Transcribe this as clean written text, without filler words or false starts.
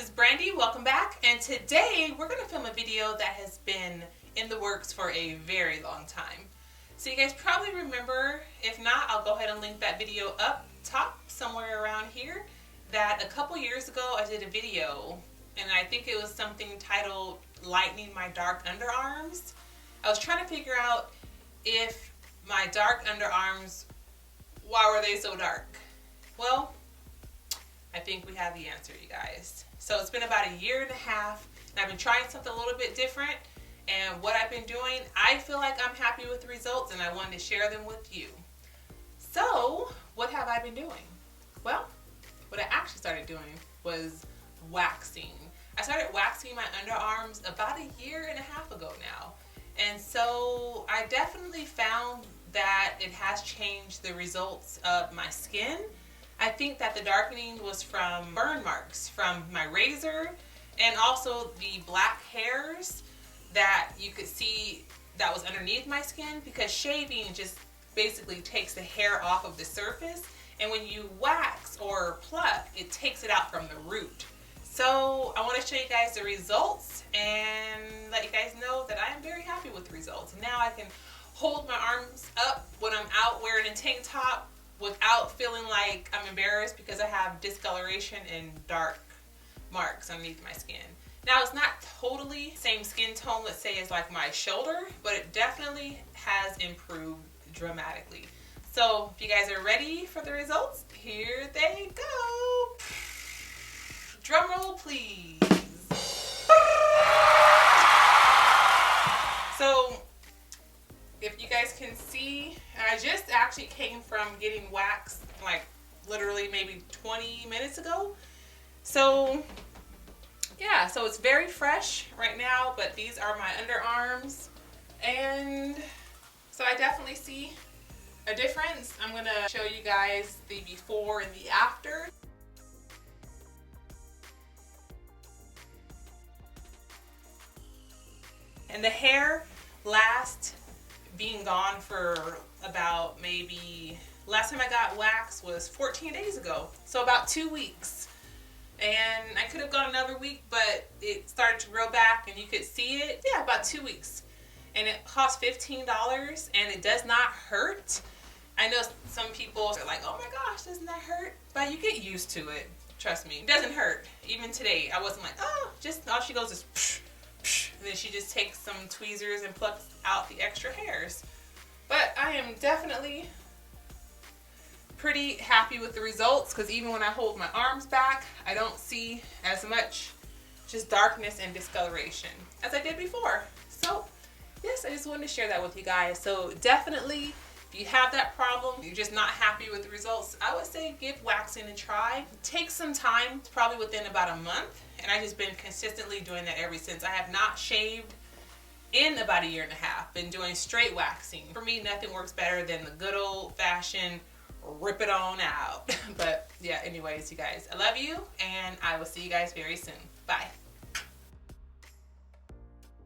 is Brandy, welcome back, and today we're going to film a video that has been in the works for a very long time. So you guys probably remember, if not, I'll go ahead and link that video up top somewhere around here, that a couple years ago I did a video, and I think it was something titled Lightening My Dark Underarms. I was trying to figure out if my dark underarms, why were they so dark? Well, I think we have the answer, you guys. So it's been about a year and a half, and I've been trying something a little bit different, and what I've been doing, I feel like I'm happy with the results, and I wanted to share them with you. So, what have I been doing? Well, what I actually started doing was waxing. I started waxing my underarms about a year and a half ago now, and so I definitely found that it has changed the results of my skin. I think that the darkening was from burn marks from my razor, and also the black hairs that you could see that was underneath my skin, because shaving just basically takes the hair off of the surface, and when you wax or pluck, it takes it out from the root. So I want to show you guys the results and let you guys know that I am very happy with the results. Now I can hold my arms up when I'm out wearing a tank top without feeling like I'm embarrassed because I have discoloration and dark marks underneath my skin. Now, it's not totally same skin tone, let's say, as like my shoulder, but it definitely has improved dramatically. So if you guys are ready for the results, here they go. Drum roll, please. So if you guys can see, I just actually came from getting waxed like literally maybe 20 minutes ago. So yeah, so it's very fresh right now, but these are my underarms, and so I definitely see a difference. I'm gonna show you guys the before and the after. And the hair last being gone for about maybe, last time I got waxed was 14 days ago, so about 2 weeks. And I could have gone another week, but it started to grow back and you could see it. Yeah, about 2 weeks. And it cost $15, and it does not hurt. I know some people are like, oh my gosh, doesn't that hurt? But you get used to it. Trust me, it doesn't hurt. Even today, I wasn't like, oh, just all she goes is psh, psh, and then she just takes some tweezers and plucks out the extra hairs. But I am definitely pretty happy with the results, because even when I hold my arms back, I don't see as much just darkness and discoloration as I did before. So yes, I just wanted to share that with you guys. So definitely, if you have that problem, you're just not happy with the results, I would say give waxing a try. Take some time, probably within about a month, and I've just been consistently doing that ever since. I have not shaved in about a year and a half, been doing straight waxing. For me, nothing works better than the good old-fashioned rip it on out. But yeah, anyways, you guys, I love you, and I will see you guys very soon. Bye.